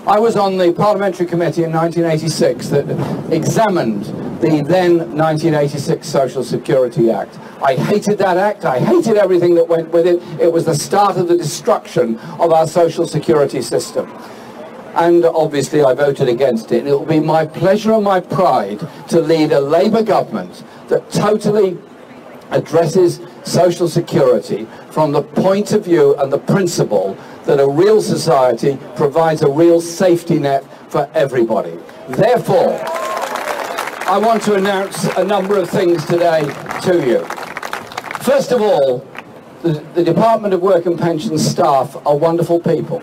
I was on the parliamentary committee in 1986 that examined the then 1986 Social Security Act. I hated that act. I hated everything that went with it. It was the start of the destruction of our social security system. And obviously I voted against it. And it will be my pleasure and my pride to lead a Labour government that totally addresses social security from the point of view and the principle that a real society provides a real safety net for everybody. Therefore, I want to announce a number of things today to you. First of all, the Department of Work and Pensions staff are wonderful people.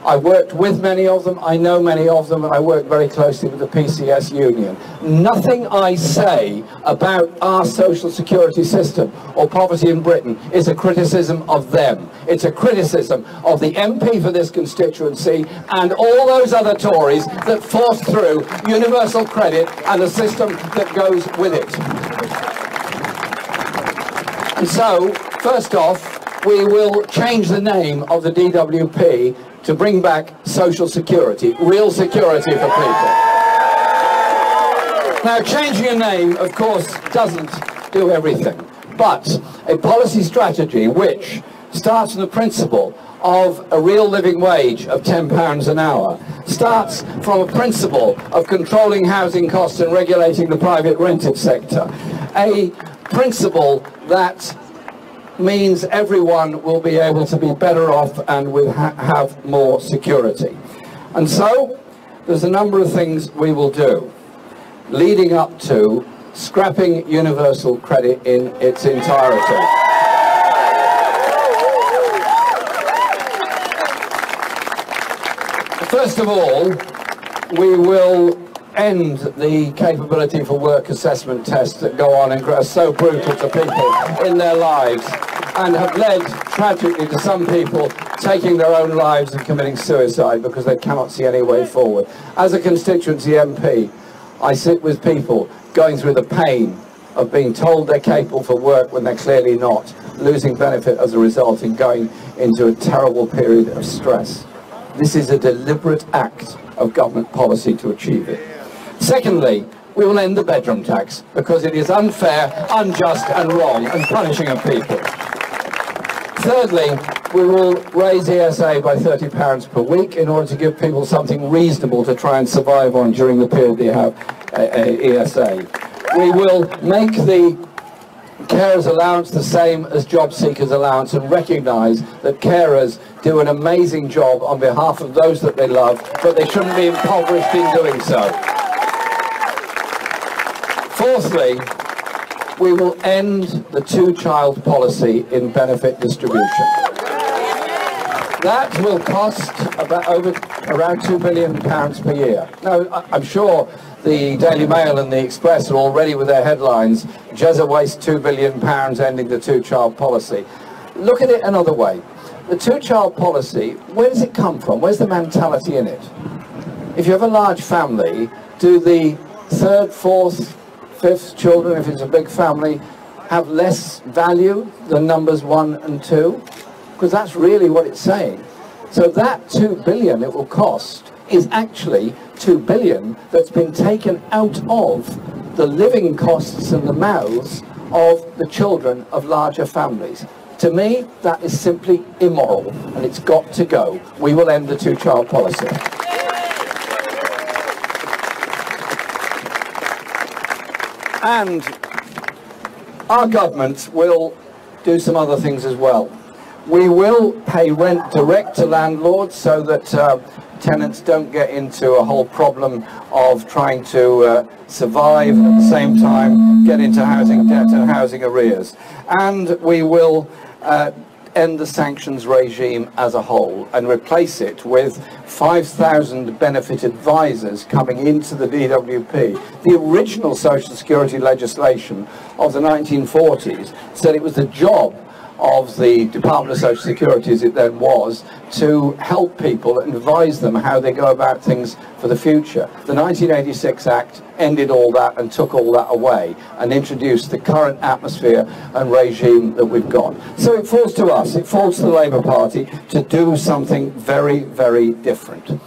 I worked with many of them, I know many of them, and I work very closely with the PCS union. Nothing I say about our social security system or poverty in Britain is a criticism of them. It's a criticism of the MP for this constituency and all those other Tories that forced through universal credit and a system that goes with it. And so, first off, we will change the name of the DWP to bring back social security, real security for people. Now, changing a name, of course, doesn't do everything, but a policy strategy which starts from the principle of a real living wage of £10 an hour, starts from a principle of controlling housing costs and regulating the private rented sector, a principle that means everyone will be able to be better off and will have more security. And so there's a number of things we will do leading up to scrapping universal credit in its entirety. First of all, we will end the capability for work assessment tests that go on and are so brutal to people in their lives and have led tragically to some people taking their own lives and committing suicide because they cannot see any way forward. As a constituency MP, I sit with people going through the pain of being told they're capable for work when they're clearly not, losing benefit as a result and going into a terrible period of stress. This is a deliberate act of government policy to achieve it. Secondly, we will end the bedroom tax because it is unfair, unjust and wrong and punishing of people. Thirdly, we will raise ESA by £30 per week in order to give people something reasonable to try and survive on during the period they have ESA. We will make the carers allowance the same as job seekers allowance and recognise that carers do an amazing job on behalf of those that they love, but they shouldn't be impoverished in doing so. Fourthly, we will end the two-child policy in benefit distribution. That will cost around £2 billion per year. Now, I'm sure the Daily Mail and the Express are already with their headlines, Jezza wastes £2 billion ending the two-child policy. Look at it another way. The two-child policy, where does it come from? Where's the mentality in it? If you have a large family, do the third, fourth, fifth children, if it's a big family, have less value than numbers 1 and 2? Because that's really what it's saying. So that £2 billion it will cost is actually £2 billion that's been taken out of the living costs and the mouths of the children of larger families. To me, that is simply immoral, and it's got to go. We will end the two-child policy. And our government will do some other things as well. We will pay rent direct to landlords so that tenants don't get into a whole problem of trying to survive at the same time, get into housing debt and housing arrears. And we will end the sanctions regime as a whole and replace it with 5,000 benefit advisors coming into the DWP. The original Social Security legislation of the 1940s said it was the job of the Department of Social Security, as it then was, to help people and advise them how they go about things for the future. The 1986 Act ended all that and took all that away and introduced the current atmosphere and regime that we've got. So it falls to us, it falls to the Labour Party to do something very, very different.